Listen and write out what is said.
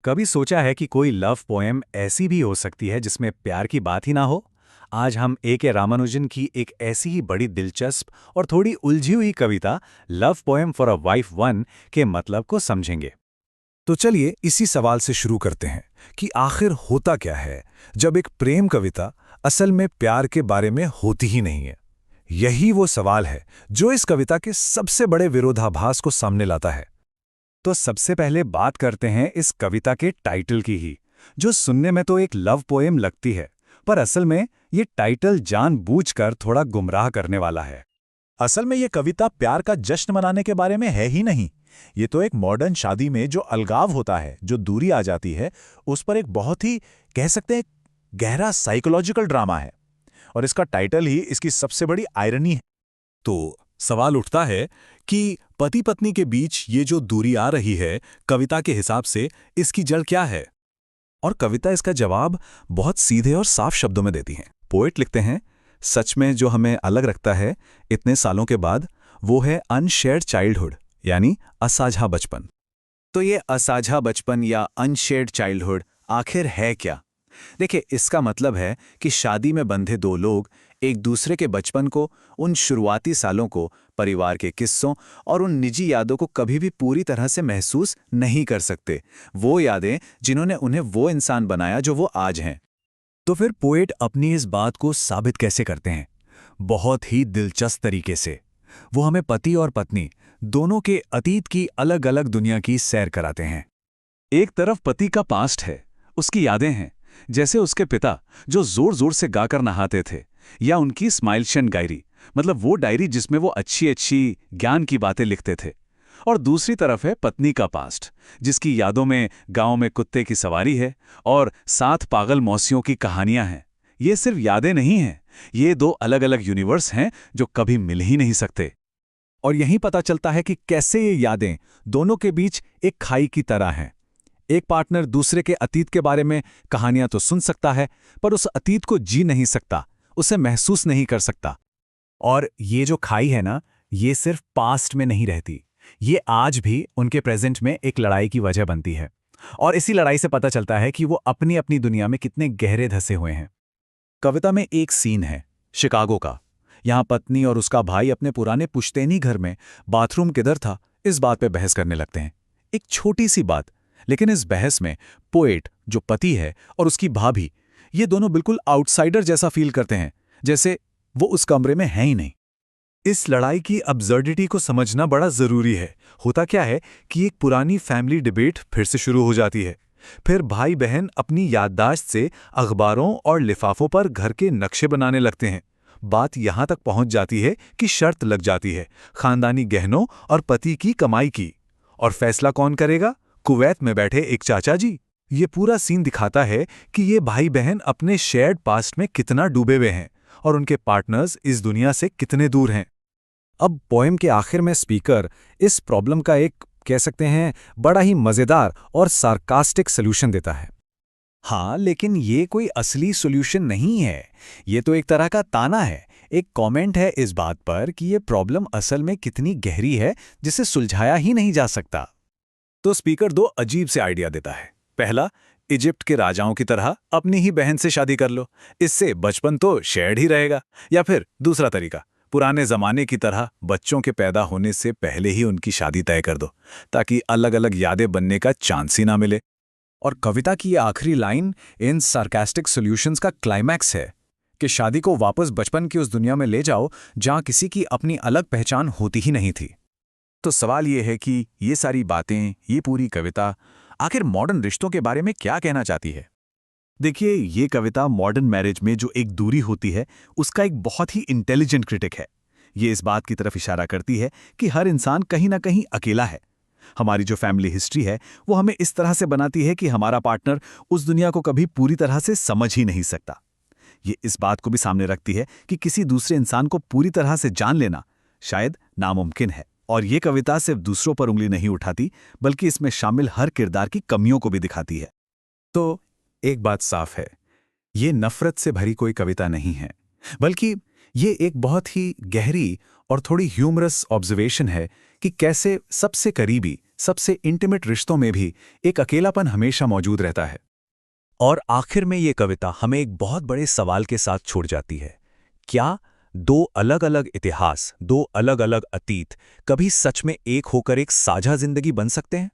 कभी सोचा है कि कोई लव पोएम ऐसी भी हो सकती है जिसमें प्यार की बात ही ना हो? आज हम ए.के. रामानुजन की एक ऐसी ही बड़ी दिलचस्प और थोड़ी उलझी हुई कविता love poem for a wife one के मतलब को समझेंगे। तो चलिए इसी सवाल से शुरू करते हैं कि आखिर होता क्या है जब एक प्रेम कविता असल में प्यार के बारे में होती ही नहीं है। यही वो सवाल है जो इस कविता के सबसे बड़े विरोधाभास को सामने लाता है। तो सबसे पहले बात करते हैं इस कविता के टाइटल की ही, जो सुनने में तो एक लव पोएम लगती है, पर असल में ये टाइटल जानबूझकर थोड़ा गुमराह करने वाला है। असल में ये कविता प्यार का जश्न मनाने के बारे में है ही नहीं। ये तो एक मॉडर्न शादी में जो अलगाव होता है, जो दूरी आ जाती है, उस पर एक बहुत ही कह सकते हैं गहरा साइकोलॉजिकल ड्रामा है। और इसका टाइटल ही इसकी सबसे बड़ी आयरनी है। तो सवाल उठता है कि पति पत्नी के बीच ये जो दूरी आ रही है, कविता के हिसाब से इसकी जड़ क्या है? और कविता इसका जवाब बहुत सीधे और साफ शब्दों में देती है। पोएट लिखते हैं, सच में जो हमें अलग रखता है इतने सालों के बाद, वो है अनशेयर्ड चाइल्डहुड, यानी असाझा बचपन। तो ये असाझा बचपन या अनशेयर्ड चाइल्डहुड आखिर है क्या? देखिए, इसका मतलब है कि शादी में बंधे दो लोग एक दूसरे के बचपन को, उन शुरुआती सालों को, परिवार के किस्सों और उन निजी यादों को कभी भी पूरी तरह से महसूस नहीं कर सकते। वो यादें जिन्होंने उन्हें वो इंसान बनाया जो वो आज हैं। तो फिर पोएट अपनी इस बात को साबित कैसे करते हैं? बहुत ही दिलचस्प तरीके से। वो हमें पति और पत्नी दोनों के अतीत की अलग अलग दुनिया की सैर कराते हैं। एक तरफ पति का पास्ट है, उसकी यादें हैं, जैसे उसके पिता जो जोर जोर से गाकर नहाते थे, या उनकी स्माइलशन डायरी, मतलब वो डायरी जिसमें वो अच्छी अच्छी ज्ञान की बातें लिखते थे। और दूसरी तरफ है पत्नी का पास्ट, जिसकी यादों में गांव में कुत्ते की सवारी है और 7 पागल मौसियों की कहानियां हैं। ये सिर्फ यादें नहीं हैं, ये 2 अलग अलग यूनिवर्स हैं जो कभी मिल ही नहीं सकते। और यहीं पता चलता है कि कैसे ये यादें दोनों के बीच एक खाई की तरह हैं। एक पार्टनर दूसरे के अतीत के बारे में कहानियां तो सुन सकता है, पर उस अतीत को जी नहीं सकता, उसे महसूस नहीं कर सकता। और ये जो खाई है ना, ये सिर्फ पास्ट में नहीं रहती, ये आज भी उनके प्रेजेंट में एक लड़ाई की वजह बनती है। और इसी लड़ाई से पता चलता है कि वो अपनी अपनी दुनिया में कितने गहरे धंसे हुए हैं। कविता में एक सीन है शिकागो का। यहाँ पत्नी और उसका भाई अपने पुराने पुश्तैनी घर में बाथरूम किधर था इस बात पे बहस करने लगते हैं। एक छोटी सी बात, लेकिन इस बहस में पोएट जो पति है और उसकी भाभी, ये दोनों बिल्कुल आउटसाइडर जैसा फील करते हैं, जैसे वो उस कमरे में हैं ही नहीं। इस लड़ाई की अब्सर्डिटी को समझना बड़ा जरूरी है। होता क्या है कि एक पुरानी फैमिली डिबेट फिर से शुरू हो जाती है। फिर भाई बहन अपनी याददाश्त से अखबारों और लिफाफों पर घर के नक्शे बनाने लगते हैं। बात यहां तक पहुंच जाती है कि शर्त लग जाती है खानदानी गहनों और पति की कमाई की। और फैसला कौन करेगा? कुवैत में बैठे एक चाचा जी। ये पूरा सीन दिखाता है कि ये भाई बहन अपने शेयर्ड पास्ट में कितना डूबे हुए हैं और उनके पार्टनर्स इस दुनिया से कितने दूर हैं। अब पोएम के आखिर में स्पीकर इस प्रॉब्लम का एक कह सकते हैं बड़ा ही मजेदार और सार्कास्टिक सॉल्यूशन देता है। हाँ, लेकिन ये कोई असली सॉल्यूशन नहीं है, ये तो एक तरह का ताना है, एक कमेंट है इस बात पर कि ये प्रॉब्लम असल में कितनी गहरी है जिसे सुलझाया ही नहीं जा सकता। तो स्पीकर 2 अजीब से आइडिया देता है। पहला, इजिप्ट के राजाओं की तरह अपनी ही बहन से शादी कर लो, इससे बचपन तो शेयर्ड ही रहेगा। या फिर दूसरा तरीका, पुराने जमाने की तरह बच्चों के पैदा होने से पहले ही उनकी शादी तय कर दो, ताकि अलग अलग यादें बनने का चांस ही ना मिले। और कविता की ये आखिरी लाइन इन सार्कास्टिक सॉल्यूशंस का क्लाइमैक्स है कि शादी को वापस बचपन की उस दुनिया में ले जाओ जहां किसी की अपनी अलग पहचान होती ही नहीं थी। तो सवाल ये है कि ये सारी बातें, ये पूरी कविता आखिर मॉडर्न रिश्तों के बारे में क्या कहना चाहती है? देखिए, ये कविता मॉडर्न मैरिज में जो एक दूरी होती है उसका एक बहुत ही इंटेलिजेंट क्रिटिक है। ये इस बात की तरफ इशारा करती है कि हर इंसान कहीं ना कहीं अकेला है। हमारी जो फैमिली हिस्ट्री है वो हमें इस तरह से बनाती है कि हमारा पार्टनर उस दुनिया को कभी पूरी तरह से समझ ही नहीं सकता। ये इस बात को भी सामने रखती है कि किसी दूसरे इंसान को पूरी तरह से जान लेना शायद नामुमकिन है। और ये कविता सिर्फ दूसरों पर उंगली नहीं उठाती, बल्कि इसमें शामिल हर किरदार की कमियों को भी दिखाती है। तो एक बात साफ है, ये नफरत से भरी कोई कविता नहीं है, बल्कि ये एक बहुत ही गहरी और थोड़ी ह्यूमरस ऑब्जर्वेशन है कि कैसे सबसे करीबी, सबसे इंटीमेट रिश्तों में भी एक अकेलापन हमेशा मौजूद रहता है। और आखिर में ये कविता हमें एक बहुत बड़े सवाल के साथ छोड़ जाती है। क्या दो अलग-अलग इतिहास, दो अलग-अलग अतीत कभी सच में एक होकर एक साझा जिंदगी बन सकते हैं?